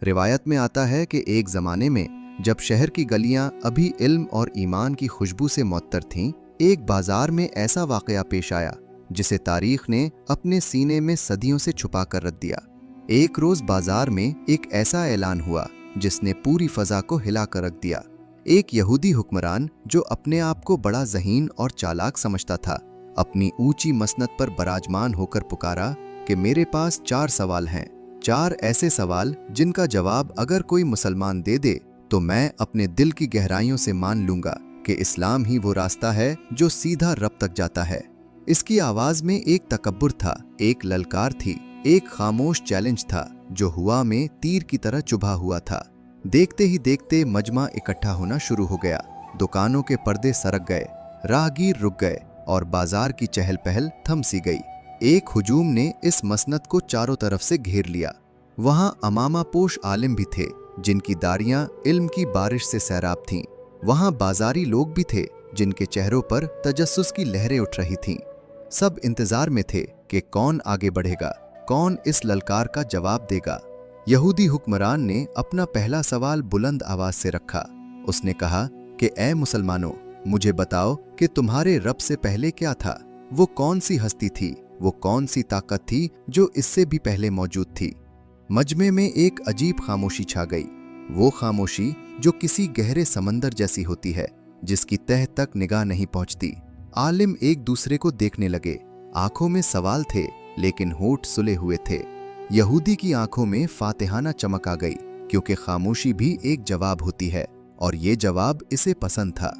रिवायत में आता है कि एक ज़माने में जब शहर की गलियां अभी इल्म और ईमान की खुशबू से मुअत्तर थीं, एक बाजार में ऐसा वाक़या पेश आया जिसे तारीख ने अपने सीने में सदियों से छुपा कर रख दिया। एक रोज़ बाजार में एक ऐसा ऐलान हुआ जिसने पूरी फ़ज़ा को हिला कर रख दिया। एक यहूदी हुक्मरान जो अपने आप को बड़ा ज़हीन और चालाक समझता था, अपनी ऊंची मसनद पर बराजमान होकर पुकारा कि मेरे पास 4 सवाल हैं, 4 ऐसे सवाल जिनका जवाब अगर कोई मुसलमान दे दे तो मैं अपने दिल की गहराइयों से मान लूंगा कि इस्लाम ही वो रास्ता है जो सीधा रब तक जाता है। इसकी आवाज में एक तकब्बुर था, एक ललकार थी, एक खामोश चैलेंज था जो हुआ में तीर की तरह चुभा हुआ था। देखते ही देखते मजमा इकट्ठा होना शुरू हो गया। दुकानों के पर्दे सरक गए, राहगीर रुक गए और बाजार की चहल पहल थम सी गई। एक हुजूम ने इस मसनद को चारों तरफ से घेर लिया। वहां अमामा पोश आलिम भी थे जिनकी दाढ़ियां इल्म की बारिश से सैराब थीं। वहां बाजारी लोग भी थे जिनके चेहरों पर तजस्सुस की लहरें उठ रही थीं। सब इंतजार में थे कि कौन आगे बढ़ेगा, कौन इस ललकार का जवाब देगा। यहूदी हुक्मरान ने अपना पहला सवाल बुलंद आवाज से रखा। उसने कहा कि ऐ मुसलमानों, मुझे बताओ कि तुम्हारे रब से पहले क्या था? वो कौन सी हस्ती थी, वो कौन सी ताकत थी जो इससे भी पहले मौजूद थी? मजमे में एक अजीब खामोशी छा गई, वो खामोशी जो किसी गहरे समंदर जैसी होती है जिसकी तह तक निगाह नहीं पहुंचती। आलिम एक दूसरे को देखने लगे। आंखों में सवाल थे लेकिन होठ सुले हुए थे। यहूदी की आंखों में फातिहाना चमक आ गई, क्योंकि खामोशी भी एक जवाब होती है और ये जवाब इसे पसंद था।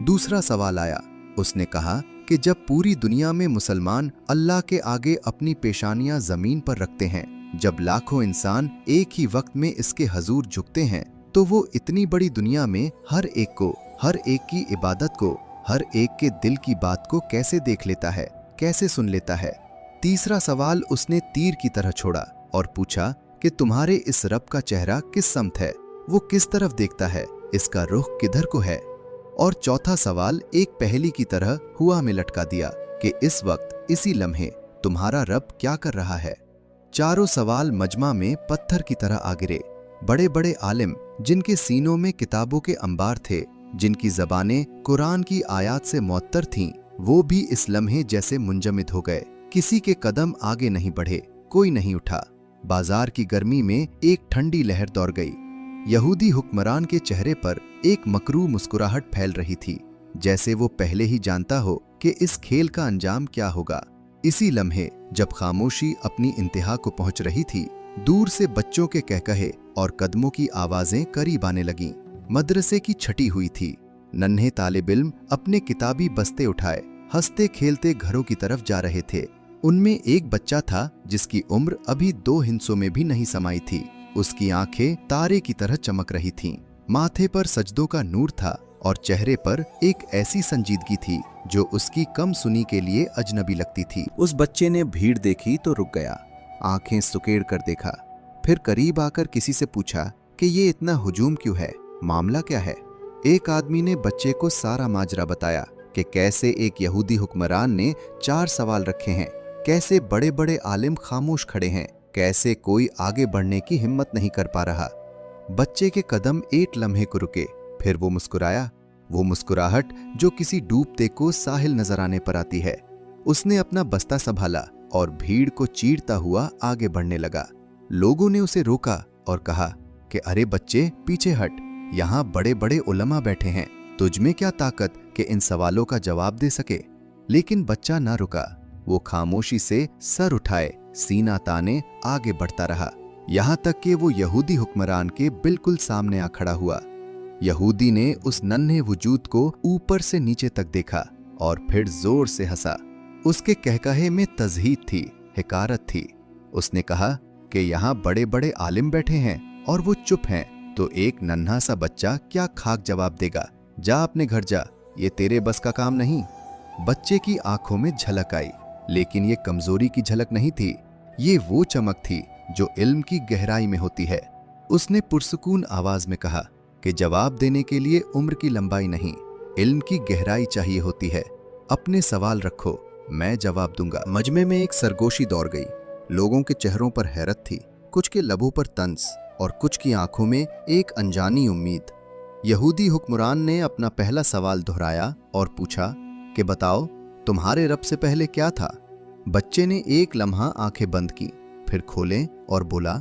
दूसरा सवाल आया। उसने कहा कि जब पूरी दुनिया में मुसलमान अल्लाह के आगे अपनी पेशानियां जमीन पर रखते हैं, जब लाखों इंसान एक ही वक्त में इसके हजूर झुकते हैं, तो वो इतनी बड़ी दुनिया में हर एक को, हर एक की इबादत को, हर एक के दिल की बात को कैसे देख लेता है, कैसे सुन लेता है? तीसरा सवाल उसने तीर की तरह छोड़ा और पूछा कि तुम्हारे इस रब का चेहरा किस समत है, वो किस तरफ देखता है, इसका रुख किधर को है? और चौथा सवाल एक पहेली की तरह हुआ में लटका दिया कि इस वक्त, इसी लम्हे तुम्हारा रब क्या कर रहा है? चारों सवाल मजमा में पत्थर की तरह आ गिरे। बड़े बड़े आलिम जिनके सीनों में किताबों के अंबार थे, जिनकी जबानें कुरान की आयात से मुअत्तर थीं, वो भी इस लम्हे जैसे मुंजमिद हो गए। किसी के कदम आगे नहीं बढ़े, कोई नहीं उठा। बाजार की गर्मी में एक ठंडी लहर दौड़ गई। यहूदी हुक्मरान के चेहरे पर एक मकरू मुस्कुराहट फैल रही थी, जैसे वो पहले ही जानता हो कि इस खेल का अंजाम क्या होगा। इसी लम्हे जब खामोशी अपनी इंतहा को पहुंच रही थी, दूर से बच्चों के कहकहे और कदमों की आवाजें करीब आने लगीं। मदरसे की छठी हुई थी। नन्हे तालिब इल्म अपने किताबी बस्ते उठाए हंसते खेलते घरों की तरफ जा रहे थे। उनमें एक बच्चा था जिसकी उम्र अभी 2 हिंसों में भी नहीं समाई थी। उसकी आंखें तारे की तरह चमक रही थीं। माथे पर सजदों का नूर था और चेहरे पर एक ऐसी संजीदगी थी जो उसकी कम सुनी के लिए अजनबी लगती थी। उस बच्चे ने भीड़ देखी तो रुक गया, आंखें सुकेड़ कर देखा, फिर करीब आकर किसी से पूछा कि ये इतना हुजूम क्यों है, मामला क्या है? एक आदमी ने बच्चे को सारा माजरा बताया कि कैसे एक यहूदी हुक्मरान ने 4 सवाल रखे हैं, कैसे बड़े बड़े आलिम खामोश खड़े हैं, कैसे कोई आगे बढ़ने की हिम्मत नहीं कर पा रहा। बच्चे के कदम एक लम्हे को रुके, फिर वो मुस्कुराया, वो मुस्कुराहट जो किसी डूबते को साहिल नजर आने पर आती है। उसने अपना बस्ता संभाला और भीड़ को चीरता हुआ आगे बढ़ने लगा। लोगों ने उसे रोका और कहा कि अरे बच्चे, पीछे हट, यहाँ बड़े बड़े उलमा बैठे हैं, तुझमें क्या ताकत कि इन सवालों का जवाब दे सके? लेकिन बच्चा ना रुका। वो खामोशी से सर उठाए, सीना ताने आगे बढ़ता रहा, यहाँ तक कि वो यहूदी हुक्मरान के बिल्कुल सामने आ खड़ा हुआ। यहूदी ने उस नन्हे वजूद को ऊपर से नीचे तक देखा और फिर जोर से हंसा। उसके कहकहे में तज़हीक थी, हिकारत थी। उसने कहा कि यहाँ बड़े बड़े आलिम बैठे हैं और वो चुप हैं, तो एक नन्हा सा बच्चा क्या खाक जवाब देगा? जा अपने घर जा, ये तेरे बस का काम नहीं। बच्चे की आंखों में झलक आई, लेकिन ये कमजोरी की झलक नहीं थी, ये वो चमक थी जो इल्म की गहराई में होती है। उसने पुरसुकून आवाज में कहा कि जवाब देने के लिए उम्र की लंबाई नहीं, इल्म की गहराई चाहिए होती है। अपने सवाल रखो, मैं जवाब दूंगा। मजमे में एक सरगोशी दौड़ गई। लोगों के चेहरों पर हैरत थी, कुछ के लबों पर तंज, और कुछ की आंखों में एक अनजानी उम्मीद। यहूदी हुक्मरान ने अपना पहला सवाल दोहराया और पूछा कि बताओ, तुम्हारे रब से पहले क्या था? बच्चे ने एक लम्हा आंखें बंद की, फिर खोलें और बोला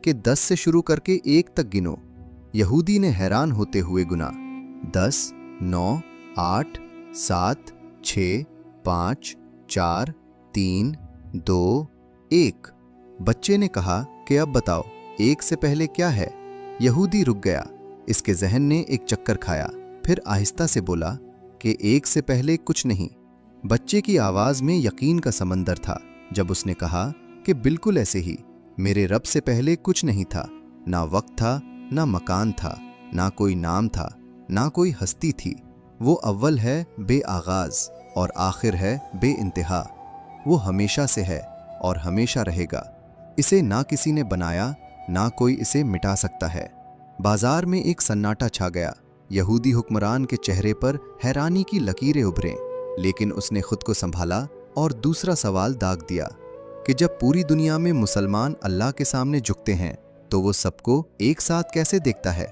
कि 10 से शुरू करके 1 तक गिनो। यहूदी ने हैरान होते हुए गुना, 10, 9, 8, 7, 6, 5, 4, 3, 2, 1। बच्चे ने कहा कि अब बताओ, 1 से पहले क्या है? यहूदी रुक गया। इसके जहन ने एक चक्कर खाया, फिर आहिस्ता से बोला कि 1 से पहले कुछ नहीं। बच्चे की आवाज में यकीन का समंदर था जब उसने कहा कि बिल्कुल ऐसे ही, मेरे रब से पहले कुछ नहीं था। ना वक्त था, ना मकान था, ना कोई नाम था, ना कोई हस्ती थी। वो अव्वल है बेआगाज और आखिर है बेइंतहा। वो हमेशा से है और हमेशा रहेगा। इसे ना किसी ने बनाया, ना कोई इसे मिटा सकता है। बाजार में एक सन्नाटा छा गया। यहूदी हुक्मरान के चेहरे पर हैरानी की लकीरें उभरे, लेकिन उसने खुद को संभाला और दूसरा सवाल दाग दिया कि जब पूरी दुनिया में मुसलमान अल्लाह के सामने झुकते हैं तो वो सबको एक साथ कैसे देखता है?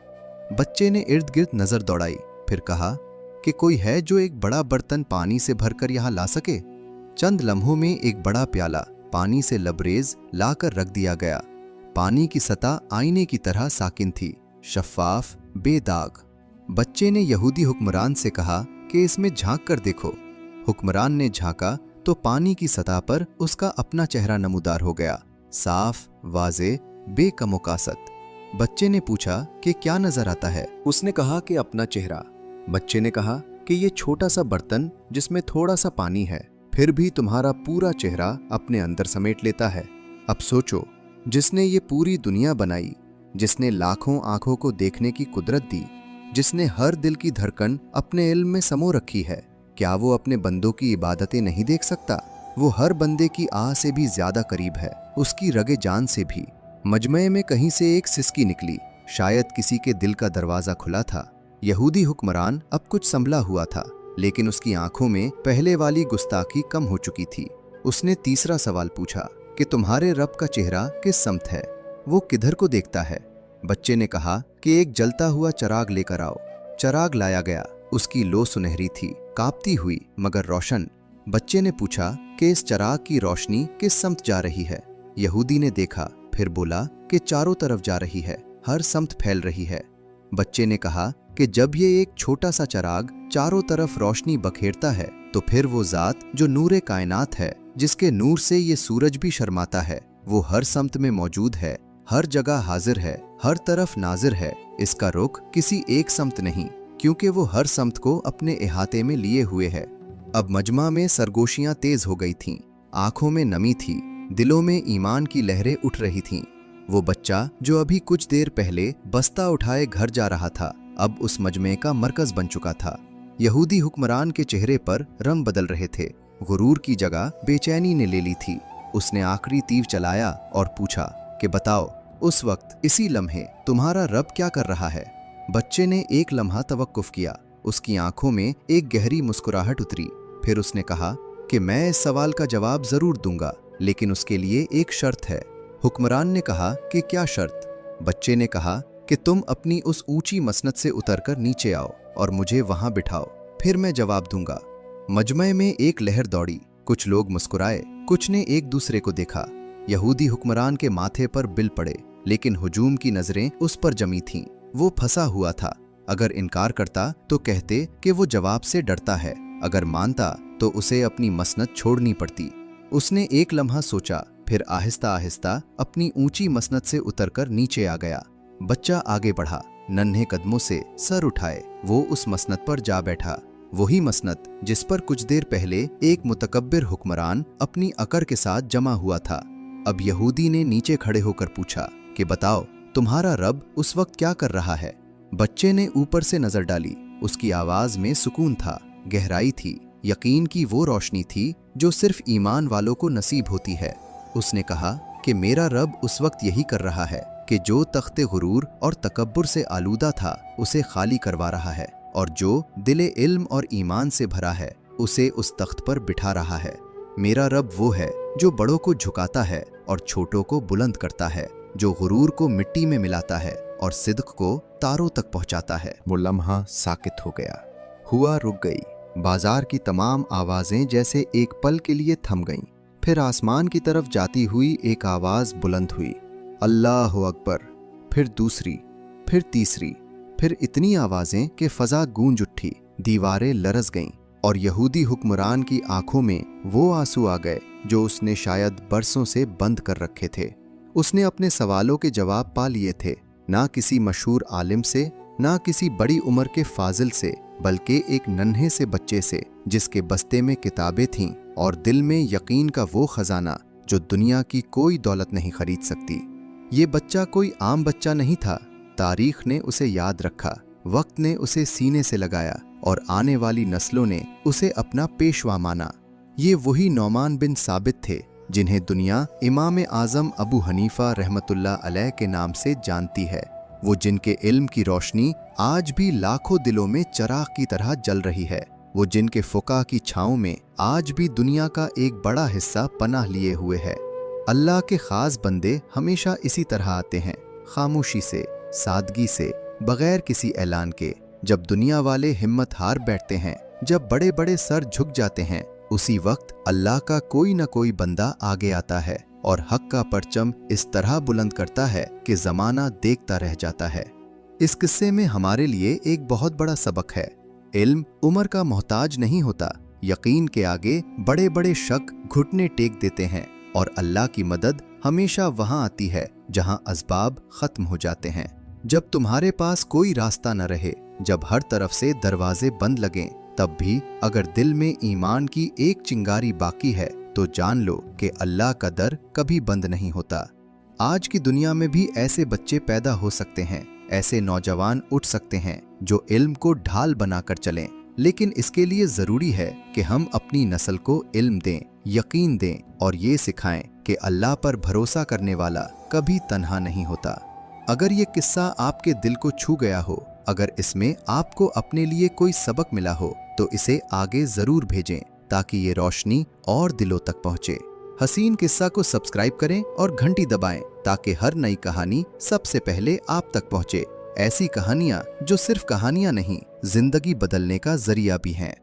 बच्चे ने इर्द गिर्द नजर दौड़ाई, फिर कहा कि कोई है जो एक बड़ा बर्तन पानी से भरकर यहाँ ला सके? चंद लम्हों में एक बड़ा प्याला पानी से लबरेज लाकर रख दिया गया। पानी की सतह आईने की तरह साकिन थी, शफ्फाफ, बेदाग। बच्चे ने यहूदी हुक्मरान से कहा कि इसमें झांक कर देखो। हुक्मरान ने झांका तो पानी की सतह पर उसका अपना चेहरा नमूदार हो गया, साफ, वाजे, बेकमोकासत। बच्चे ने पूछा कि क्या नजर आता है? उसने कहा कि अपना चेहरा। बच्चे ने कहा कि ये छोटा सा बर्तन जिसमें थोड़ा सा पानी है, फिर भी तुम्हारा पूरा चेहरा अपने अंदर समेट लेता है। अब सोचो, जिसने ये पूरी दुनिया बनाई, जिसने लाखों आंखों को देखने की कुदरत दी, जिसने हर दिल की धड़कन अपने इल्म में समो रखी है, क्या वो अपने बंदों की इबादतें नहीं देख सकता? वो हर बंदे की आह से भी ज्यादा करीब है, उसकी रगे जान से भी। मजमे में कहीं से एक सिसकी निकली, शायद किसी के दिल का दरवाजा खुला था। यहूदी हुक्मरान अब कुछ संभला हुआ था, लेकिन उसकी आंखों में पहले वाली गुस्ताखी कम हो चुकी थी। उसने तीसरा सवाल पूछा कि तुम्हारे रब का चेहरा किस समत है? वो किधर को देखता है? बच्चे ने कहा कि एक जलता हुआ चराग लेकर आओ। चराग लाया गया। उसकी लो सुनहरी थी, कांपती हुई मगर रोशन। बच्चे ने पूछा कि इस चराग की रोशनी किस समत जा रही है? यहूदी ने देखा, फिर बोला कि चारों तरफ जा रही है, हर समत फैल रही है। बच्चे ने कहा कि जब ये एक छोटा सा चराग चारों तरफ रोशनी बखेरता है तो फिर वो जात जो नूरे कायनात है, जिसके नूर से ये सूरज भी शर्माता है, वो हर समत में मौजूद है, हर जगह हाजिर है, हर तरफ नाजिर है। इसका रुख किसी एक समत नहीं, क्योंकि वो हर समत को अपने इहाते में लिए हुए है। अब मजमा में सरगोशियां तेज हो गई थीं, आंखों में नमी थी, दिलों में ईमान की लहरें उठ रही थीं। वो बच्चा जो अभी कुछ देर पहले बस्ता उठाए घर जा रहा था, अब उस मजमे का मरकज बन चुका था। यहूदी हुक्मरान के चेहरे पर रंग बदल रहे थे। गुरूर की जगह बेचैनी ने ले ली थी। उसने आखिरी तीर चलाया और पूछा कि बताओ, उस वक्त इसी लम्हे तुम्हारा रब क्या कर रहा है? बच्चे ने एक लम्हा तवक्कुफ किया। उसकी आंखों में एक गहरी मुस्कुराहट उतरी। फिर उसने कहा कि मैं इस सवाल का जवाब जरूर दूंगा, लेकिन उसके लिए एक शर्त है। हुक्मरान ने कहा कि क्या शर्त? बच्चे ने कहा कि तुम अपनी उस ऊंची मसनद से उतरकर नीचे आओ और मुझे वहां बिठाओ, फिर मैं जवाब दूंगा। मजमे में एक लहर दौड़ी। कुछ लोग मुस्कुराए, कुछ ने एक दूसरे को देखा। यहूदी हुक्मरान के माथे पर बिल पड़े, लेकिन हुजूम की नजरें उस पर जमी थीं। वो फंसा हुआ था। अगर इनकार करता तो कहते कि वो जवाब से डरता है, अगर मानता तो उसे अपनी मसनद छोड़नी पड़ती। उसने एक लम्हा सोचा, फिर आहिस्ता आहिस्ता अपनी ऊंची मसनद से उतरकर नीचे आ गया। बच्चा आगे बढ़ा, नन्हे कदमों से सर उठाए वो उस मसनद पर जा बैठा। वही मसनद जिस पर कुछ देर पहले एक मुतकब्बिर हुक्मरान अपनी अकर के साथ जमा हुआ था। अब यहूदी ने नीचे खड़े होकर पूछा कि बताओ, तुम्हारा रब उस वक्त क्या कर रहा है? बच्चे ने ऊपर से नजर डाली। उसकी आवाज में सुकून था, गहराई थी, यकीन की वो रोशनी थी जो सिर्फ ईमान वालों को नसीब होती है। उसने कहा कि मेरा रब उस वक्त यही कर रहा है कि जो तख्ते गुरूर और तकब्बुर से आलूदा था उसे खाली करवा रहा है, और जो दिले इल्म और ईमान से भरा है उसे उस तख्त पर बिठा रहा है। मेरा रब वो है जो बड़ों को झुकाता है और छोटों को बुलंद करता है। जो गुरूर को मिट्टी में मिलाता है और सिद्क को तारों तक पहुंचाता है। वो लम्हा साकित हो गया, हुआ रुक गई। बाजार की तमाम आवाजें जैसे एक पल के लिए थम गईं। फिर आसमान की तरफ जाती हुई एक आवाज बुलंद हुई, अल्लाह अकबर। फिर दूसरी, फिर तीसरी, फिर इतनी आवाजें कि फजा गूंज उठी, दीवारें लरस गईं और यहूदी हुक्मरान की आंखों में वो आंसू आ गए जो उसने शायद बरसों से बंद कर रखे थे। उसने अपने सवालों के जवाब पा लिए थे, ना किसी मशहूर आलिम से, ना किसी बड़ी उम्र के फाजिल से, बल्कि एक नन्हे से बच्चे से जिसके बस्ते में किताबें थीं और दिल में यकीन का वो खजाना जो दुनिया की कोई दौलत नहीं खरीद सकती। ये बच्चा कोई आम बच्चा नहीं था। तारीख ने उसे याद रखा, वक्त ने उसे सीने से लगाया और आने वाली नस्लों ने उसे अपना पेशवा माना। ये वही नौमान बिन साबित थे जिन्हें दुनिया इमाम आज़म अबू हनीफा रहमतुल्लाह अलैह के नाम से जानती है। वो जिनके इल्म की रोशनी आज भी लाखों दिलों में चराग की तरह जल रही है। वो जिनके फुका की छाँव में आज भी दुनिया का एक बड़ा हिस्सा पनाह लिए हुए है। अल्लाह के खास बंदे हमेशा इसी तरह आते हैं, खामोशी से, सादगी से, बगैर किसी ऐलान के। जब दुनिया वाले हिम्मत हार बैठते हैं, जब बड़े बड़े सर झुक जाते हैं, उसी वक्त अल्लाह का कोई न कोई बंदा आगे आता है और हक का परचम इस तरह बुलंद करता है कि जमाना देखता रह जाता है। इस किस्से में हमारे लिए एक बहुत बड़ा सबक है। इल्म उम्र का मोहताज नहीं होता। यकीन के आगे बड़े बड़े शक घुटने टेक देते हैं और अल्लाह की मदद हमेशा वहां आती है जहां असबाब खत्म हो जाते हैं। जब तुम्हारे पास कोई रास्ता न रहे, जब हर तरफ से दरवाजे बंद लगें, तब भी अगर दिल में ईमान की एक चिंगारी बाकी है तो जान लो कि अल्लाह का दर कभी बंद नहीं होता। आज की दुनिया में भी ऐसे बच्चे पैदा हो सकते हैं, ऐसे नौजवान उठ सकते हैं जो इल्म को ढाल बनाकर चलें, लेकिन इसके लिए जरूरी है कि हम अपनी नस्ल को इल्म दें, यकीन दें और ये सिखाएं कि अल्लाह पर भरोसा करने वाला कभी तन्हा नहीं होता। अगर ये किस्सा आपके दिल को छू गया हो, अगर इसमें आपको अपने लिए कोई सबक मिला हो, तो इसे आगे जरूर भेजें ताकि ये रोशनी और दिलों तक पहुंचे। हसीन किस्सा को सब्सक्राइब करें और घंटी दबाएं ताकि हर नई कहानी सबसे पहले आप तक पहुंचे। ऐसी कहानियां जो सिर्फ कहानियां नहीं, जिंदगी बदलने का जरिया भी हैं।